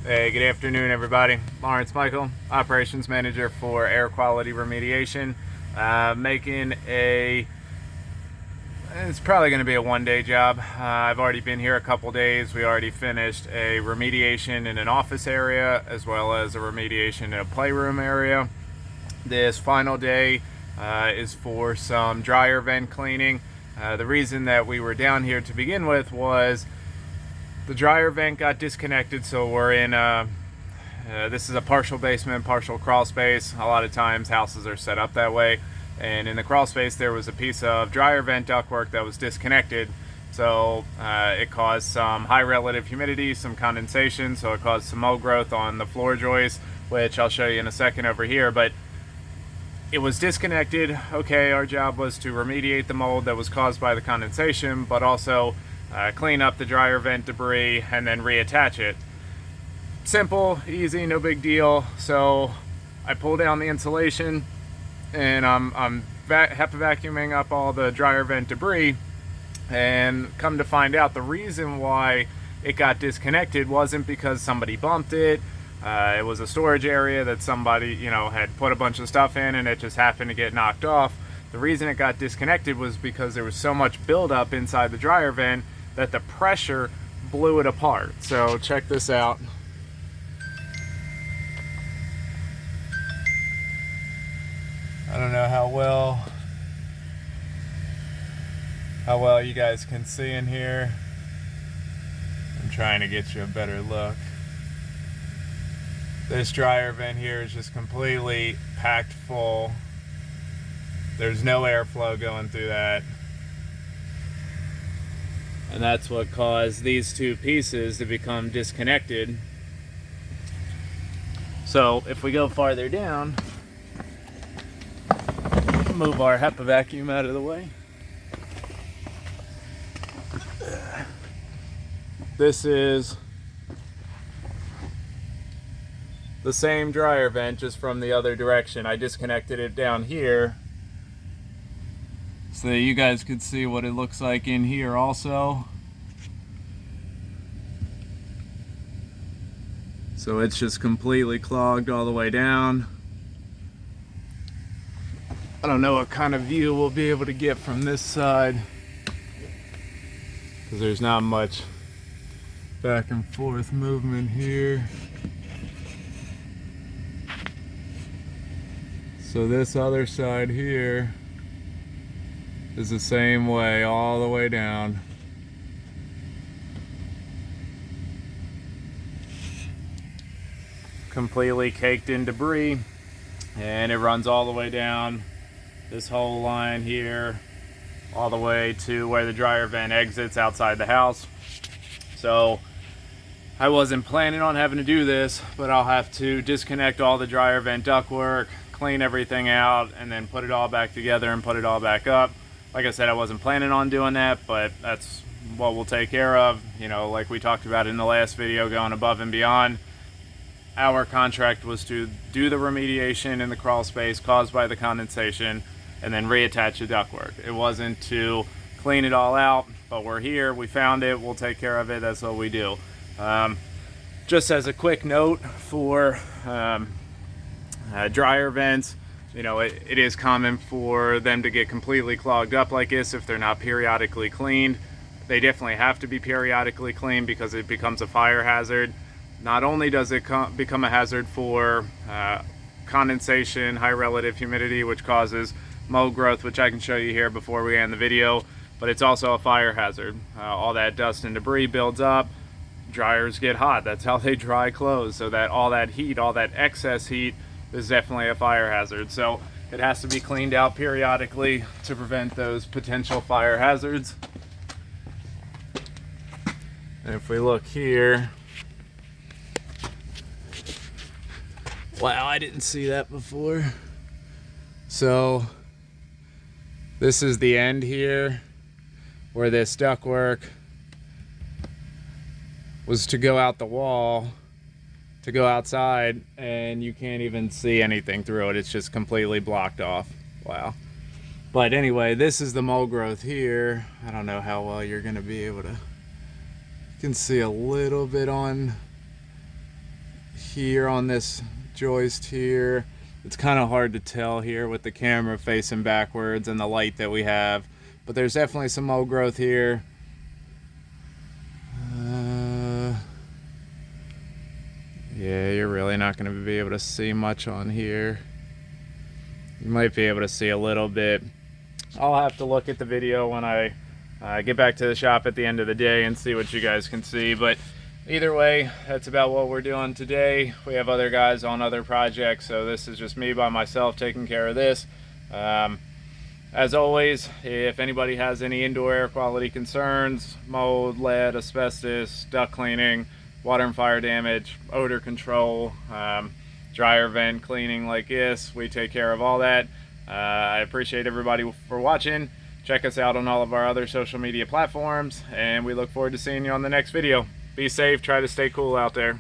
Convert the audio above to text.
Hey, good afternoon, everybody. Lawrence Michael, Operations Manager for Air Quality Remediation. It's probably going to be a one-day job. I've already been here a couple days. We already finished a remediation in an office area as well as a remediation in a playroom area. This final day is for some dryer vent cleaning. The reason that we were down here to begin with was the dryer vent got disconnected, so we're in this is a partial basement, partial crawl space. A lot of times houses are set up that way, and in the crawl space there was a piece of dryer vent ductwork that was disconnected, so it caused some high relative humidity, some condensation, so it caused some mold growth on the floor joists, which I'll show you in a second over here. But it was disconnected. Okay, our job was to remediate the mold that was caused by the condensation, but also clean up the dryer vent debris and then reattach it. Simple, easy, no big deal. So I pull down the insulation and I'm HEPA vacuuming up all the dryer vent debris, and come to find out the reason why it got disconnected wasn't because somebody bumped it. It was a storage area that somebody, had put a bunch of stuff in and it just happened to get knocked off. The reason it got disconnected was because there was so much buildup inside the dryer vent that the pressure blew it apart. So check this out. I don't know how well you guys can see in here. I'm trying to get you a better look. This dryer vent here is just completely packed full. There's no airflow going through that. And that's what caused these two pieces to become disconnected. So if we go farther down, move our HEPA vacuum out of the way. This is the same dryer vent, just from the other direction. I disconnected it down here so that you guys could see what it looks like in here also. So it's just completely clogged all the way down. I don't know what kind of view we'll be able to get from this side, because there's not much back and forth movement here. So this other side here is the same way all the way down. Completely caked in debris, and it runs all the way down this whole line here, all the way to where the dryer vent exits outside the house. So I wasn't planning on having to do this, but I'll have to disconnect all the dryer vent ductwork, clean everything out, and then put it all back together and put it all back up. Like I said, I wasn't planning on doing that, but that's what we'll take care of. Like we talked about in the last video, going above and beyond. Our contract was to do the remediation in the crawl space caused by the condensation and then reattach the ductwork. It wasn't to clean it all out, but we're here, we found it, we'll take care of it. That's what we do. Just as a quick note for dryer vents, it is common for them to get completely clogged up like this if they're not periodically cleaned. They definitely have to be periodically cleaned because it becomes a fire hazard. Not only does it become a hazard for condensation, high relative humidity, which causes mold growth, which I can show you here before we end the video, but it's also a fire hazard. All that dust and debris builds up, dryers get hot, that's how they dry clothes, so that all that heat, all that excess heat, is definitely a fire hazard. So it has to be cleaned out periodically to prevent those potential fire hazards. And if we look here, wow, I didn't see that before. So this is the end here where this ductwork was to go out the wall, to go outside, and you can't even see anything through it. It's just completely blocked off. Wow. But anyway, this is the mold growth here. I don't know how well you're gonna be able to, you can see a little bit on here on this joist here. It's kind of hard to tell here with the camera facing backwards and the light that we have, but there's definitely some mold growth here. Yeah, you're really not going to be able to see much on here. You might be able to see a little bit. I'll have to look at the video when I get back to the shop at the end of the day and see what you guys can see. But either way, that's about what we're doing today. We have other guys on other projects, so this is just me by myself taking care of this. As always, if anybody has any indoor air quality concerns, mold, lead, asbestos, duct cleaning, water and fire damage, odor control, dryer vent cleaning like this, we take care of all that. I appreciate everybody for watching. Check us out on all of our other social media platforms, and we look forward to seeing you on the next video. Be safe, try to stay cool out there.